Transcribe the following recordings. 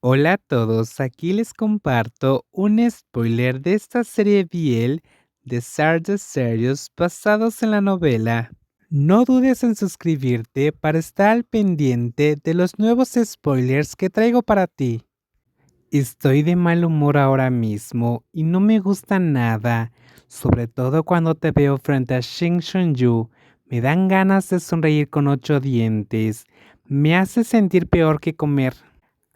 Hola a todos, aquí les comparto un spoiler de esta serie BL de Stardust Series basados en la novela. No dudes en suscribirte para estar al pendiente de los nuevos spoilers que traigo para ti. Estoy de mal humor ahora mismo y no me gusta nada, sobre todo cuando te veo frente a Shin Shun-yu. Me dan ganas de sonreír con 8 dientes. Me hace sentir peor que comer.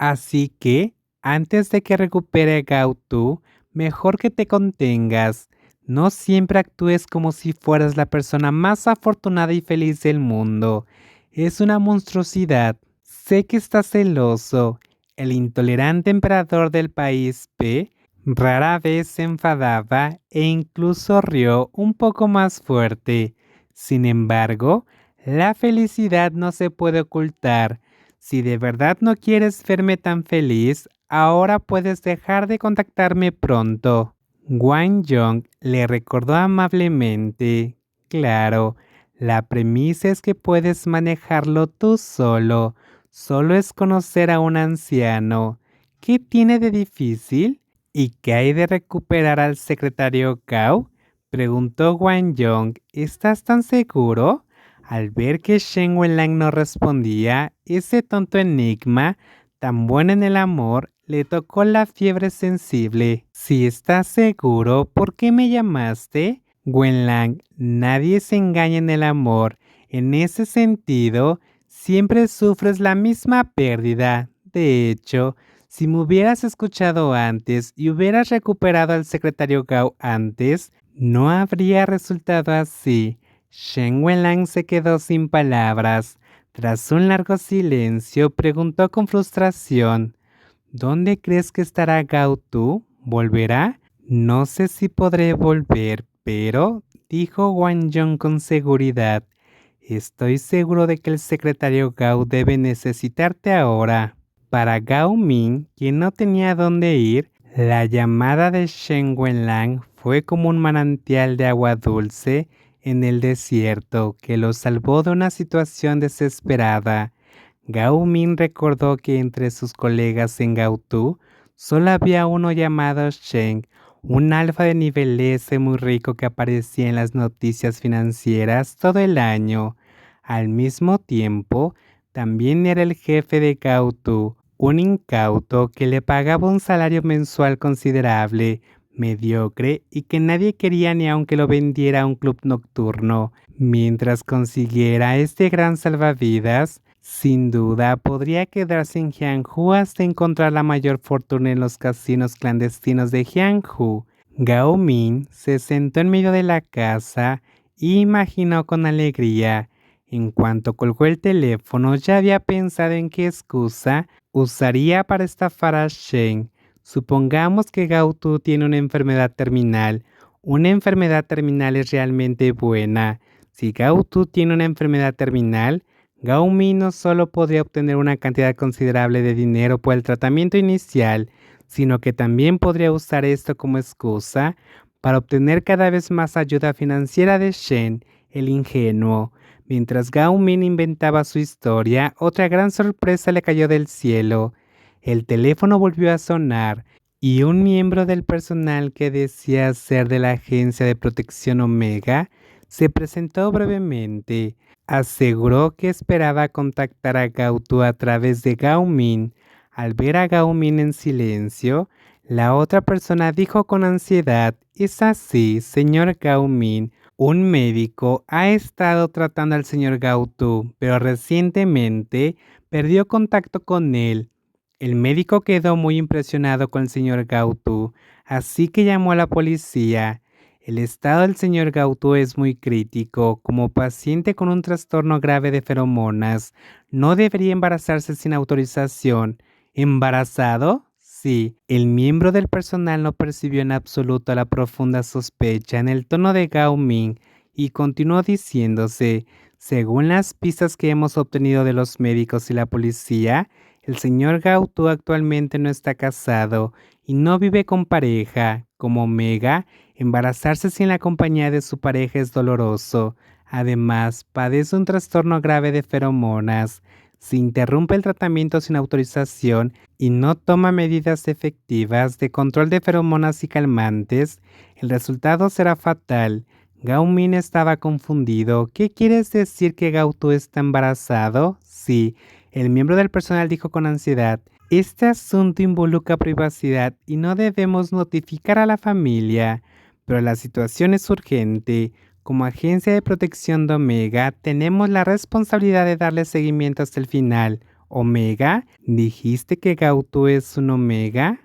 Así que, antes de que recupere Gautu, mejor que te contengas. No siempre actúes como si fueras la persona más afortunada y feliz del mundo. Es una monstruosidad. Sé que estás celoso. El intolerante emperador del país P rara vez se enfadaba e incluso rió un poco más fuerte. Sin embargo, la felicidad no se puede ocultar. Si de verdad no quieres verme tan feliz, ahora puedes dejar de contactarme pronto. Wang Yong le recordó amablemente. Claro, la premisa es que puedes manejarlo tú solo. Solo es conocer a un anciano. ¿Qué tiene de difícil? ¿Y qué hay de recuperar al secretario Gao? Preguntó Wang Yong. ¿Estás tan seguro? Al ver que Shen Wenlang no respondía, ese tonto enigma, tan bueno en el amor, le tocó la fiebre sensible. Si estás seguro, ¿por qué me llamaste? Wenlang, nadie se engaña en el amor. En ese sentido, siempre sufres la misma pérdida. De hecho, si me hubieras escuchado antes y hubieras recuperado al secretario Gao antes, no habría resultado así. Shen Wenlang se quedó sin palabras. Tras un largo silencio, preguntó con frustración: ¿Dónde crees que estará Gao Tu? ¿Volverá? No sé si podré volver, pero, dijo Wang Yong con seguridad, estoy seguro de que el secretario Gao debe necesitarte ahora. Para Gao Ming, quien no tenía dónde ir, la llamada de Shen Wenlang fue como un manantial de agua dulce en el desierto que lo salvó de una situación desesperada. Gao Ming recordó que entre sus colegas en Gaotu solo había uno llamado Shen, un alfa de nivel S muy rico que aparecía en las noticias financieras todo el año. Al mismo tiempo, también era el jefe de Gaotu, un incauto que le pagaba un salario mensual considerable, mediocre y que nadie quería ni aunque lo vendiera a un club nocturno. Mientras consiguiera este gran salvavidas, sin duda podría quedarse en Jianghu hasta encontrar la mayor fortuna en los casinos clandestinos de Jianghu. Gao Ming se sentó en medio de la casa e imaginó con alegría. En cuanto colgó el teléfono, ya había pensado en qué excusa usaría para estafar a Shen. Supongamos que Gao Tu tiene una enfermedad terminal. Una enfermedad terminal es realmente buena. Si Gao Tu tiene una enfermedad terminal, Gao Mi no solo podría obtener una cantidad considerable de dinero por el tratamiento inicial, sino que también podría usar esto como excusa para obtener cada vez más ayuda financiera de Shen, el ingenuo. Mientras Gao Min inventaba su historia, otra gran sorpresa le cayó del cielo. El teléfono volvió a sonar y un miembro del personal que decía ser de la agencia de protección Omega se presentó brevemente. Aseguró que esperaba contactar a Gautu a través de Gao Min. Al ver a Gao Min en silencio, la otra persona dijo con ansiedad: «Es así, señor Gao Min. Un médico ha estado tratando al señor Gautu, pero recientemente perdió contacto con él». El médico quedó muy impresionado con el señor Gautu, así que llamó a la policía. El estado del señor Gautu es muy crítico. Como paciente con un trastorno grave de feromonas, no debería embarazarse sin autorización. ¿Embarazado? Sí. El miembro del personal no percibió en absoluto la profunda sospecha en el tono de Gao Ming y continuó diciéndose: según las pistas que hemos obtenido de los médicos y la policía, el señor Gautu actualmente no está casado y no vive con pareja. Como Mega, embarazarse sin la compañía de su pareja es doloroso. Además, padece un trastorno grave de feromonas. Si interrumpe el tratamiento sin autorización y no toma medidas efectivas de control de feromonas y calmantes, el resultado será fatal. Gao Min estaba confundido. ¿Qué quieres decir que Gao Tu está embarazado? Sí, el miembro del personal dijo con ansiedad. Este asunto involucra privacidad y no debemos notificar a la familia. Pero la situación es urgente. Como agencia de protección de Omega, tenemos la responsabilidad de darle seguimiento hasta el final. ¿Omega? ¿Dijiste que Gautu es un Omega?